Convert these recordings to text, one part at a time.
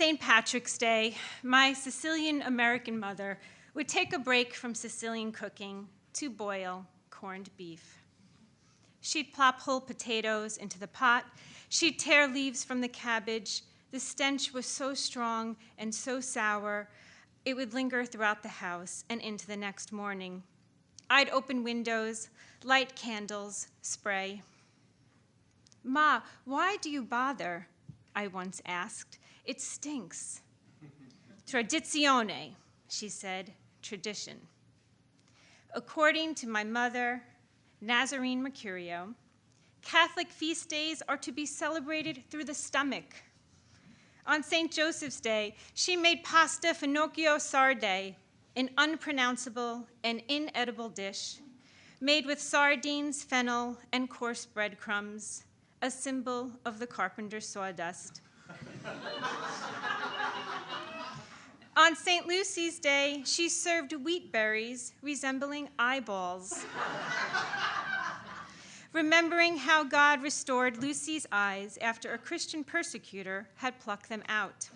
St. Patrick's Day, my Sicilian-American mother would take a break from Sicilian cooking to boil corned beef. She'd plop whole potatoes into the pot. She'd tear leaves from the cabbage. The stench was so strong and so sour, it would linger throughout the house and into the next morning. I'd open windows, light candles, spray. "Ma, why do you bother?" I once asked. "It stinks." "Tradizione," she said, tradition. According to my mother, Nazarene Mercurio, Catholic feast days are to be celebrated through the stomach. On St. Joseph's Day, she made pasta finocchio sarde, an unpronounceable and inedible dish made with sardines, fennel, and coarse breadcrumbs, a symbol of the carpenter's sawdust. On St. Lucy's Day, she served wheat berries resembling eyeballs. Remembering how God restored Lucy's eyes after a Christian persecutor had plucked them out.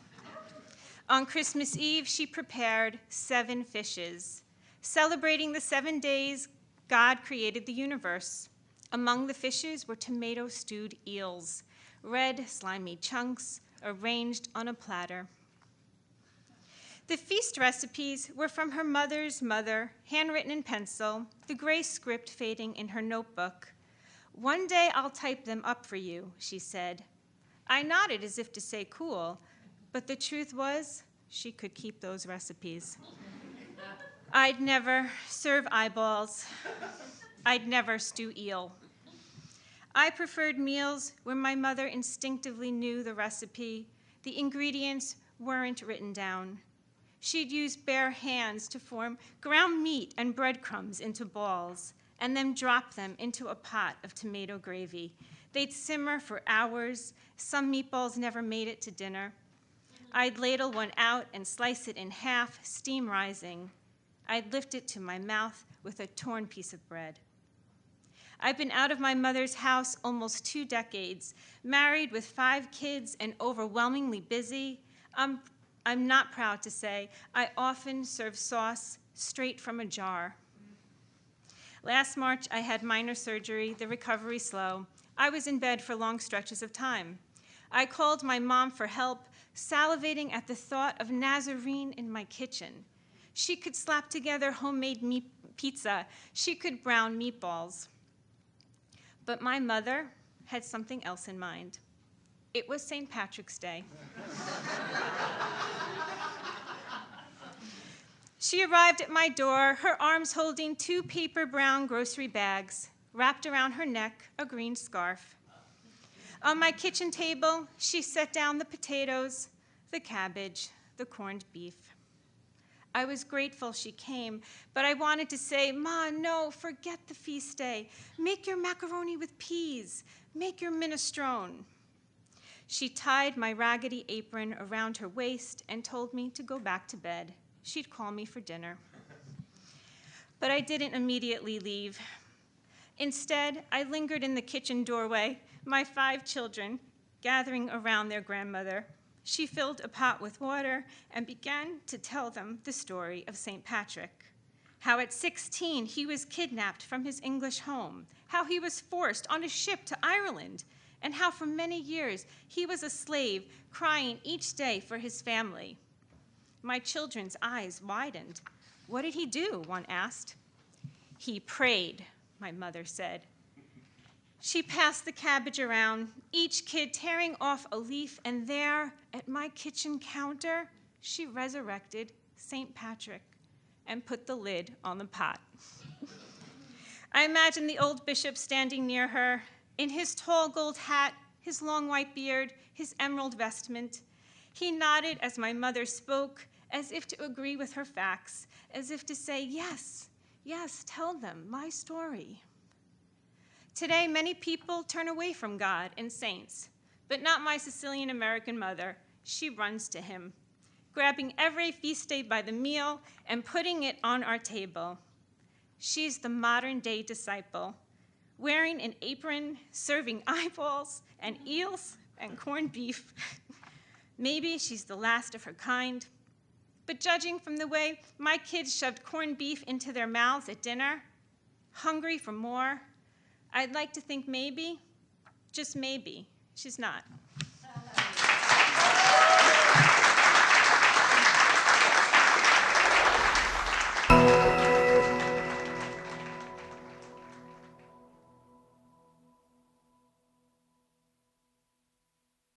On Christmas Eve, she prepared 7 fishes, celebrating the 7 days God created the universe. Among the fishes were tomato-stewed eels, red, slimy chunks arranged on a platter. The feast recipes were from her mother's mother, handwritten in pencil, the gray script fading in her notebook. "One day I'll type them up for you," she said. I nodded as if to say cool, but the truth was she could keep those recipes. I'd never serve eyeballs. I'd never stew eel. I preferred meals where my mother instinctively knew the recipe. The ingredients weren't written down. She'd use bare hands to form ground meat and breadcrumbs into balls, and then drop them into a pot of tomato gravy. They'd simmer for hours. Some meatballs never made it to dinner. I'd ladle one out and slice it in half, steam rising. I'd lift it to my mouth with a torn piece of bread. I've been out of my mother's house almost 2 decades, married with 5 kids and overwhelmingly busy. I'm not proud to say I often serve sauce straight from a jar. Last March, I had minor surgery, the recovery slow. I was in bed for long stretches of time. I called my mom for help, salivating at the thought of Nazarene in my kitchen. She could slap together homemade pizza. She could brown meatballs. But my mother had something else in mind. It was St. Patrick's Day. She arrived at my door, her arms holding 2 paper brown grocery bags, wrapped around her neck a green scarf. On my kitchen table, she set down the potatoes, the cabbage, the corned beef. I was grateful she came, but I wanted to say, "Ma, no, forget the feast day. Make your macaroni with peas. Make your minestrone." She tied my raggedy apron around her waist and told me to go back to bed. She'd call me for dinner. But I didn't immediately leave. Instead, I lingered in the kitchen doorway, my 5 children gathering around their grandmother. She filled a pot with water and began to tell them the story of St. Patrick. How at 16 he was kidnapped from his English home, how he was forced on a ship to Ireland, and how for many years he was a slave, crying each day for his family. My children's eyes widened. "What did he do?" one asked. "He prayed," my mother said. She passed the cabbage around, each kid tearing off a leaf, and there, at my kitchen counter, she resurrected St. Patrick and put the lid on the pot. I imagine the old bishop standing near her, in his tall gold hat, his long white beard, his emerald vestment. He nodded as my mother spoke, as if to agree with her facts, as if to say, yes, tell them my story. Today, many people turn away from God and saints, but not my Sicilian-American mother. She runs to him, grabbing every feast day by the meal and putting it on our table. She's the modern-day disciple, wearing an apron, serving eyeballs and eels and corned beef. Maybe she's the last of her kind. But judging from the way my kids shoved corned beef into their mouths at dinner, hungry for more, I'd like to think maybe, just maybe, she's not.